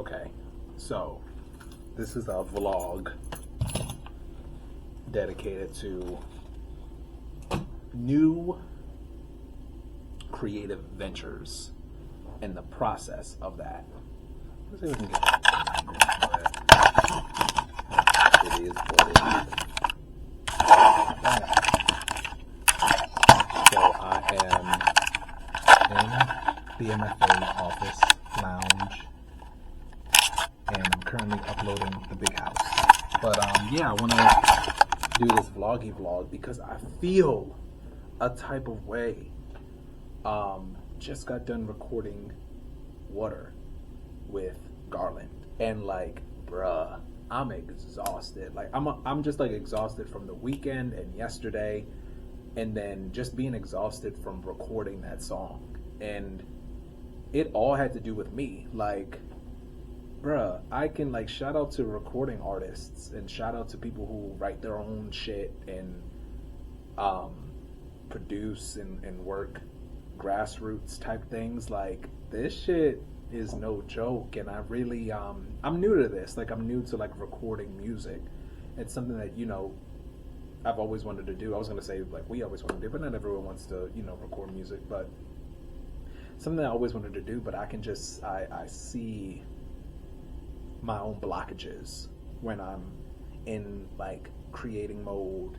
Okay, so this is a vlog dedicated to new creative ventures and the process of that. Let's see if we can get it is what it is. So I am in the MFA office lounge, and I'm currently uploading the big house. But yeah, I want to do this vloggy vlog because I feel a type of way. Just got done recording WUTR with Garland, and like, bruh, I'm exhausted. Like, I'm just like exhausted from the weekend and yesterday, and then just being exhausted from recording that song. And it all had to do with me. Like, bruh, I can like shout out to recording artists and shout out to people who write their own shit and produce and work grassroots type things. Like, this shit is no joke, and I really I'm new to this. Like, I'm new to like recording music. It's something that, you know, I've always wanted to do. I was gonna say like we always want to do, but not everyone wants to, you know, record music. But something I always wanted to do, but I can just I see my own blockages when I'm in like creating mode.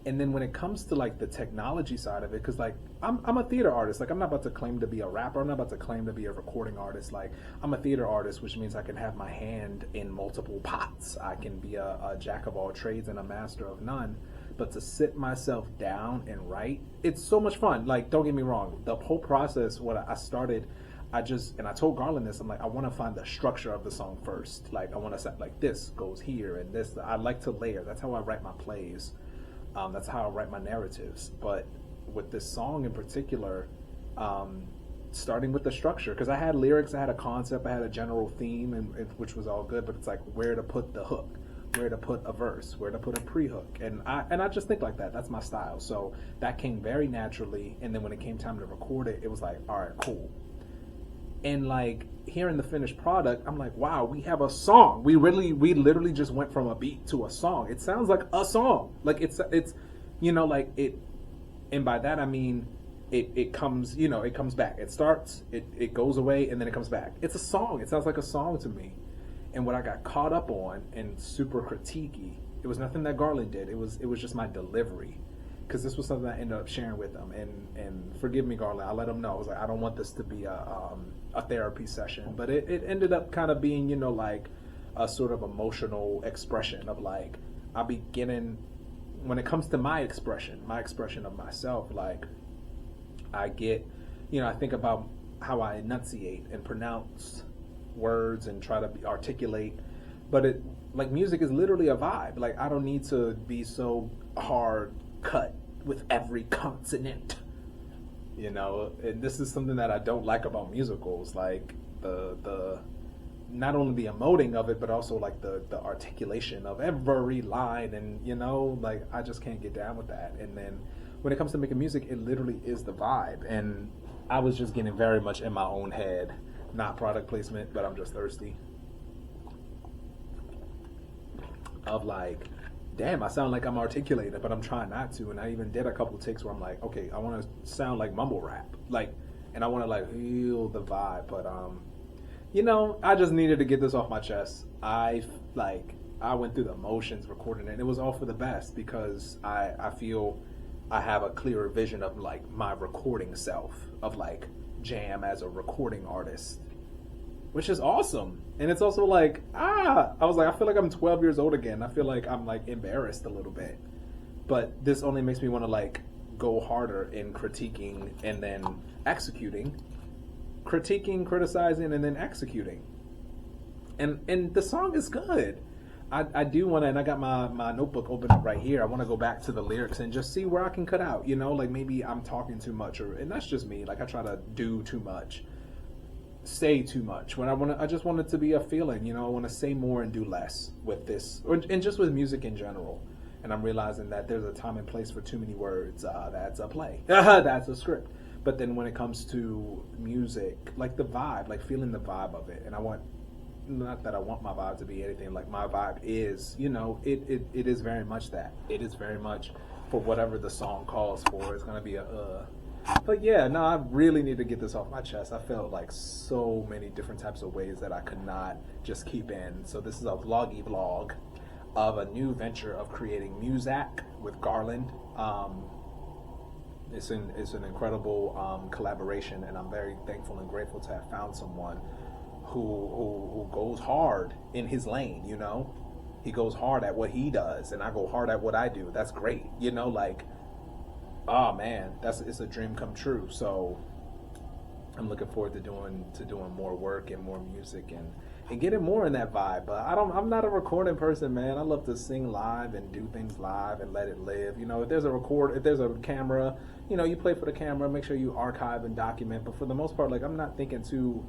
And then when it comes to like the technology side of it, because like I'm a theater artist. Like, I'm not about to claim to be a rapper. I'm not about to claim to be a recording artist. Like, I'm a theater artist, which means I can have my hand in multiple pots. I can be a jack of all trades and a master of none. But to sit myself down and write, it's so much fun. Like, don't get me wrong. The whole process, what I started, I told Garland this, I'm like, I want to find the structure of the song first. Like, I want to set, like, this goes here and this. I like to layer. That's how I write my plays. That's how I write my narratives. But with this song in particular, starting with the structure, because I had lyrics, I had a concept, I had a general theme, and which was all good, but it's like where to put the hook, where to put a verse, where to put a pre-hook, and I just think like that. That's my style. So that came very naturally, and then when it came time to record it, it was like, all right, cool. And like hearing the finished product, I'm like, wow, we have a song. We literally just went from a beat to a song. It sounds like a song. Like it's you know, like it, and by that I mean it comes, you know, it comes back. It starts, it goes away, and then it comes back. It's a song. It sounds like a song to me. And what I got caught up on and super critiquey, it was nothing that Garland did. It was just my delivery. Because this was something I ended up sharing with him, and forgive me, Garland, I let him know. I was like, I don't want this to be a therapy session, but it ended up kind of being, you know, like a sort of emotional expression of like, I be getting, when it comes to my expression of myself, like I get, you know, I think about how I enunciate and pronounce words and try to articulate, but it, like, music is literally a vibe. Like, I don't need to be so hard cut with every consonant, you know. And this is something that I don't like about musicals, like the not only the emoting of it, but also like the articulation of every line, and you know, like, I just can't get down with that. And then when it comes to making music, it literally is the vibe, and I was just getting very much in my own head. Not product placement, but I'm just thirsty of like, damn, I sound like I'm articulated, but I'm trying not to. And I even did a couple takes where I'm like, okay, I want to sound like mumble rap, like, and I want to like feel the vibe. But you know, I just needed to get this off my chest. I went through the motions recording it, and it was all for the best, because I feel I have a clearer vision of like my recording self, of like Jam as a recording artist, which is awesome. And it's also like, I was like, I feel like I'm 12 years old again. I feel like I'm like embarrassed a little bit, but this only makes me want to like go harder in critiquing and then executing, criticizing, and then executing. And the song is good. I do want to, and I got my notebook open up right here. I want to go back to the lyrics and just see where I can cut out, you know, like maybe I'm talking too much, and that's just me. Like, I try to do too much, say too much when I just want it to be a feeling, you know. I want to say more and do less with this, and just with music in general. And I'm realizing that there's a time and place for too many words. That's a play. That's a script. But then when it comes to music, like the vibe, like feeling the vibe of it, and I want not that I want my vibe to be anything. Like, my vibe is, you know, it is very much that. It is very much for whatever the song calls for. It's gonna be but yeah, no, I really need to get this off my chest. I felt like so many different types of ways that I could not just keep in. So this is a vloggy vlog of a new venture of creating music with Garland. It's an incredible collaboration, and I'm very thankful and grateful to have found someone who goes hard in his lane. You know, he goes hard at what he does, and I go hard at what I do. That's great. You know, like, oh man, it's a dream come true. So I'm looking forward to doing more work and more music and getting more in that vibe. But I'm not a recording person, man. I love to sing live and do things live and let it live. You know, if there's a camera, you know, you play for the camera, make sure you archive and document. But for the most part, like, I'm not thinking too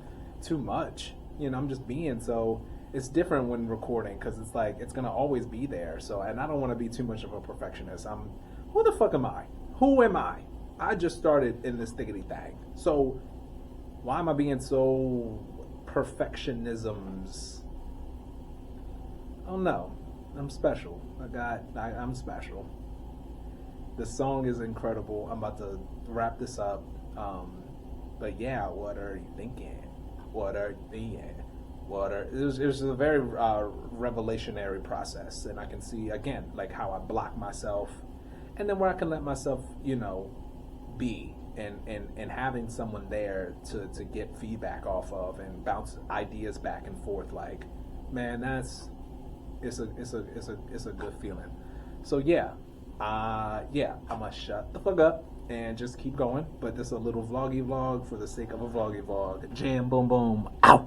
much. You know, I'm just being. So it's different when recording, because it's like, it's gonna always be there. So, and I don't want to be too much of a perfectionist. Who the fuck am I? Who am I? I just started in this thickety thing. So why am I being so perfectionisms? Oh no, I'm special. I'm special. The song is incredible. I'm about to wrap this up. But yeah, what are you thinking? What are you thinking? It was a very revelationary process, and I can see again like how I block myself, and then where I can let myself, you know, be, and having someone there to get feedback off of and bounce ideas back and forth. Like, man, it's a good feeling. So yeah, I'm gonna shut the fuck up and just keep going. But this is a little vloggy vlog for the sake of a vloggy vlog. Jam, boom, boom, out.